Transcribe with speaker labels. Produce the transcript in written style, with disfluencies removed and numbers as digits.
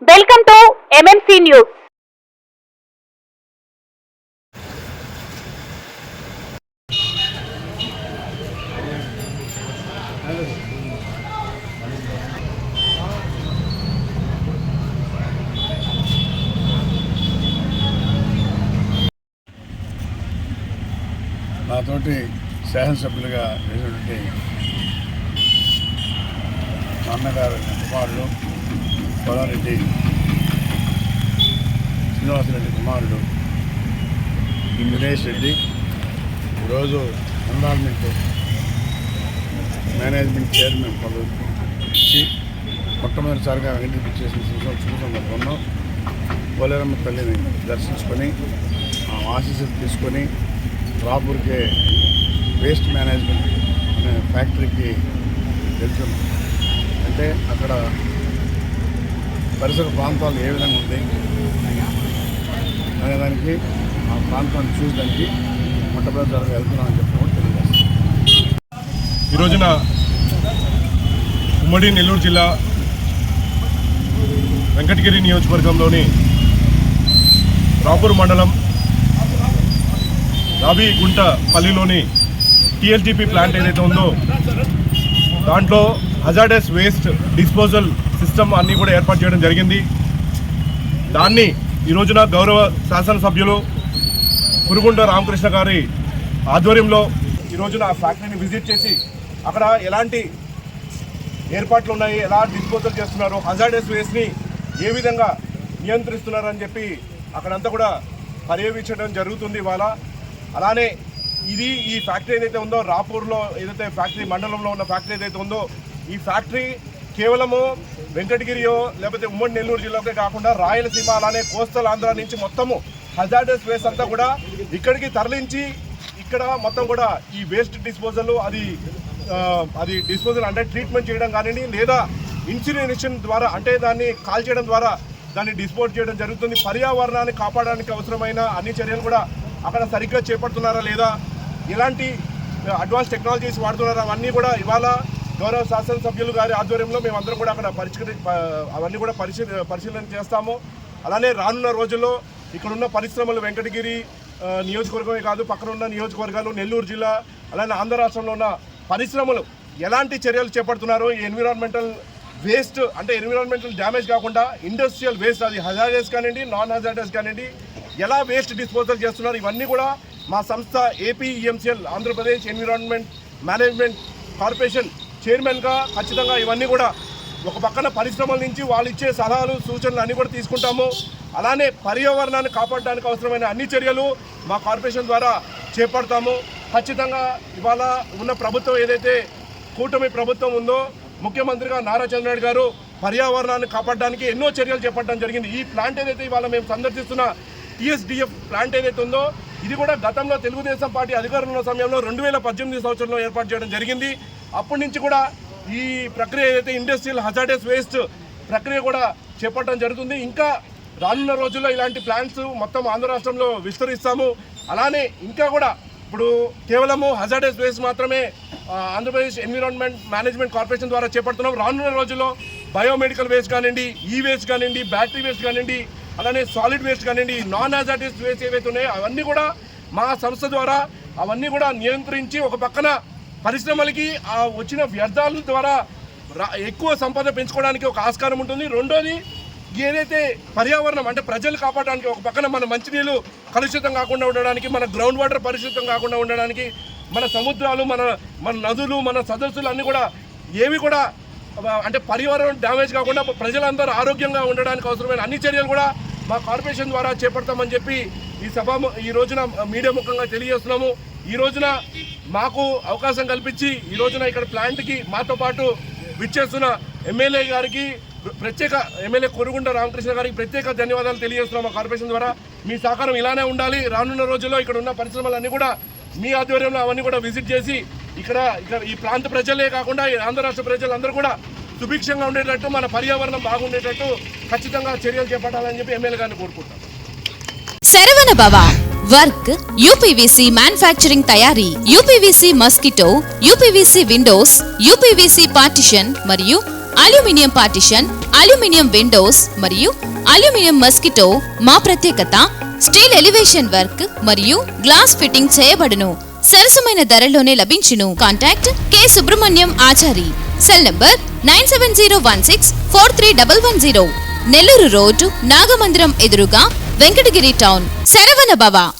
Speaker 1: Welcome to MMC news.
Speaker 2: నాతోటి శాసనసభ్యులుగా చేసినటువంటి మా అన్నగారు కుమారుడు పొలారెడ్డి శ్రీనివాసరెడ్డి కుమారుడు దినేష్ రెడ్డి ఈరోజు ఎన్విరాన్మెంట్ మేనేజ్మెంట్ చైర్మన్ పదవి ఇచ్చి మొట్టమొదటిసారిగా వెంకటగిరి చేసిన సందర్భంలో పోలేరమ్మ తల్లిని దర్శించుకొని ఆశీస్సులు తీసుకొని రాపూర్కే వేస్ట్ మేనేజ్మెంట్ అనే ఫ్యాక్టరీకి వెళ్తున్నాం. అంటే అక్కడ పరిసర ప్రాంతాలు ఏ విధంగా ఉంది అనేదానికి ఆ ప్రాంతాన్ని చూడడానికి మొట్టమొదటిసారిగా వెళ్తున్నామని చెప్పడం తెలియజేస్తాం.
Speaker 3: ఈ రోజున ఉమ్మడి నెల్లూరు జిల్లా వెంకటగిరి నియోజకవర్గంలోని రాపూర్ మండలం రావిగుంటపల్లిలోని టీఎల్జీపీ ప్లాంట్ ఏదైతే ఉందో దాంట్లో హజార్డస్ వేస్ట్ డిస్పోజల్ సిస్టమ్ అన్నీ కూడా ఏర్పాటు చేయడం జరిగింది. దాన్ని ఈ రోజున గౌరవ శాసనసభ్యులు కురుగుంట రామకృష్ణ గారి ఆధ్వర్యంలో ఈ రోజున ఆ ఫ్యాక్టరీని విజిట్ చేసి అక్కడ ఎలాంటి ఏర్పాట్లు ఉన్నాయి, ఎలా డిస్పోజల్ చేస్తున్నారు, హజార్డస్ వేస్ట్ని ఏ విధంగా నియంత్రిస్తున్నారని చెప్పి అక్కడంతా కూడా పర్యవేక్షించడం జరుగుతుంది ఇవాళ. అలానే ఈ ఫ్యాక్టరీ ఏదైతే ఉందో రాపూర్లో ఏదైతే ఫ్యాక్టరీ మండలంలో ఉన్న ఫ్యాక్టరీ ఏదైతే ఉందో ఈ ఫ్యాక్టరీ కేవలము వెంకటగిరియో లేకపోతే ఉమ్మడి నెల్లూరు జిల్లాకే కాకుండా రాయలసీమ అలానే కోస్టల్ ఆంధ్ర నుంచి మొత్తము హజార్డస్ వేస్ట్ అంతా కూడా ఇక్కడికి తరలించి ఇక్కడ మొత్తం కూడా ఈ వేస్ట్ డిస్పోజల్ అది డిస్పోజల్ అంటే ట్రీట్మెంట్ చేయడం కానివ్వండి లేదా ఇన్సినరేషన్ ద్వారా అంటే దాన్ని కాల్ చేయడం ద్వారా దాన్ని డిస్పోజ్ చేయడం జరుగుతుంది. పర్యావరణాన్ని కాపాడడానికి అవసరమైన అన్ని చర్యలు కూడా అక్కడ సరిగ్గా చేపడుతున్నారా లేదా, ఎలాంటి అడ్వాన్స్ టెక్నాలజీస్ వాడుతున్నారా అవన్నీ కూడా ఇవాళ గౌరవ శాసనసభ్యులు గారి ఆధ్వర్యంలో మేమందరం కూడా అక్కడ అవన్నీ కూడా పరిశీలన చేస్తాము. అలానే రానున్న రోజుల్లో ఇక్కడున్న పరిశ్రమలు వెంకటగిరి నియోజకవర్గమే కాదు పక్కన ఉన్న నియోజకవర్గాలు నెల్లూరు జిల్లా అలానే ఆంధ్ర రాష్ట్రంలో ఉన్న పరిశ్రమలు ఎలాంటి చర్యలు చేపడుతున్నారో ఈ ఎన్విరాన్మెంటల్ వేస్ట్ అంటే ఎన్విరాన్మెంటల్ డ్యామేజ్ కాకుండా ఇండస్ట్రియల్ వేస్ట్ అది హజార్డస్ కానివ్వండి నాన్ హజార్డస్ కానివ్వండి ఎలా వేస్ట్ డిస్పోజల్ చేస్తున్నారు ఇవన్నీ కూడా మా సంస్థ ఏపీఈఎంసీఎల్ ఆంధ్రప్రదేశ్ ఎన్విరాన్మెంట్ మేనేజ్మెంట్ కార్పొరేషన్ చైర్మన్గా ఖచ్చితంగా ఇవన్నీ కూడా ఒక పక్కన పరిశ్రమల నుంచి వాళ్ళు ఇచ్చే సలహాలు సూచనలు అన్నీ కూడా తీసుకుంటాము. అలానే పర్యావరణాన్ని కాపాడడానికి అవసరమైన అన్ని చర్యలు మా కార్పొరేషన్ ద్వారా చేపడతాము. ఖచ్చితంగా ఇవాళ ఉన్న ప్రభుత్వం ఏదైతే కూటమి ప్రభుత్వం ఉందో ముఖ్యమంత్రిగా నారా చంద్రబాబు గారు పర్యావరణాన్ని కాపాడడానికి ఎన్నో చర్యలు చేపట్టడం జరిగింది. ఈ ప్లాంట్ ఏదైతే ఇవాళ మేము సందర్శిస్తున్న టీఎస్డిఎఫ్ ప్లాంట్ ఏదైతే ఉందో ఇది కూడా గతంలో తెలుగుదేశం పార్టీ అధికారంలో ఉన్న సమయంలో 2018 సంవత్సరంలో ఏర్పాటు చేయడం జరిగింది. అప్పటి నుంచి కూడా ఈ ప్రక్రియ ఏదైతే ఇండస్ట్రియల్ హజార్డస్ వేస్ట్ ప్రక్రియ కూడా చేపట్టడం జరుగుతుంది. ఇంకా రానున్న రోజుల్లో ఇలాంటి ప్లాంట్స్ మొత్తం ఆంధ్ర రాష్ట్రంలో విస్తరిస్తాము. అలానే ఇంకా కూడా ఇప్పుడు కేవలము హజార్డస్ వేస్ట్ మాత్రమే ఆంధ్రప్రదేశ్ ఎన్విరాన్మెంట్ మేనేజ్మెంట్ కార్పొరేషన్ ద్వారా చేపడుతున్నాం. రానున్న రోజుల్లో బయోమెడికల్ వేస్ట్ కానివ్వండి, ఈ వేస్ట్ కానివ్వండి, బ్యాటరీ వేస్ట్ కానివ్వండి, అలానే సాలిడ్ వేస్ట్ కానివ్వండి, నాన్ హజార్డస్ వేస్ట్ ఏవైతే ఉన్నాయో అవన్నీ కూడా మా సంస్థ ద్వారా అవన్నీ కూడా నియంత్రించి ఒక పక్కన పరిశ్రమలకి వచ్చిన వ్యర్థాల ద్వారా ఎక్కువ సంపద పెంచుకోవడానికి ఒక ఆస్కారం ఉంటుంది. రెండోది ఏదైతే పర్యావరణం అంటే ప్రజలు కాపాడడానికి ఒక పక్కన మన మంచినీళ్ళు కలుషితం కాకుండా ఉండడానికి, మన గ్రౌండ్ వాటర్ కలుషితం కాకుండా ఉండడానికి, మన సముద్రాలు మన నదులు మన సదస్సులు అన్నీ కూడా ఏవి కూడా అంటే పర్యావరణం డ్యామేజ్ కాకుండా ప్రజలందరూ ఆరోగ్యంగా ఉండడానికి అవసరమైన అన్ని చర్యలు కూడా మా కార్పొరేషన్ ద్వారా చేపడతామని చెప్పి ఈ రోజున మీడియా ముఖంగా తెలియజేస్తున్నాము. ఈ రోజున మాకు అవకాశం కల్పించి ఈ రోజున ఇక్కడ ప్లాంట్కి మాతో పాటు విచ్చేస్తున్న ఎమ్మెల్యే గారికి ఎమ్మెల్యే కురుగుంట రామకృష్ణ గారికి ప్రత్యేక ధన్యవాదాలు తెలియజేస్తున్నాం. మా కార్పొరేషన్ ద్వారా మీ సహకారం ఇలానే ఉండాలి. రానున్న రోజుల్లో ఇక్కడ ఉన్న పరిశ్రమలన్నీ కూడా మీ ఆధ్వర్యంలో అవన్నీ కూడా విజిట్ చేసి ఇక్కడ ఈ ప్రాంత ప్రజలే కాకుండా ఆంధ్ర రాష్ట్ర ప్రజలందరూ కూడా సుభిక్షంగా ఉండేటట్టు మన పర్యావరణం బాగుండేటట్టు ఖచ్చితంగా చర్యలు చేపట్టాలని చెప్పి ఎమ్మెల్యే గారిని కోరుకుంటాం.
Speaker 4: శరవణ భవ వర్క్ యూపీవీసీ మ్యానుఫ్యాక్చరింగ్ తయారీ, UPVC mosquito, UPVC Windows, UPVC partition మరియు అల్యూమినియం పార్టిషన్, అల్యూమినియం విండోస్ మరియు అల్యూమినియం మస్కిటో మా ప్రత్యేకత. స్టీల్ ఎలివేషన్ వర్క్ మరియు గ్లాస్ ఫిట్టింగ్ చేయబడును. సరసమైన ధరలోనే లభించును. Contact K Subrahmanyam Achari. Cell number 9706431110. Nellore road Nagamandiram ఎదురుగా వెంకటగిరి టౌన్. శరవణ భవ.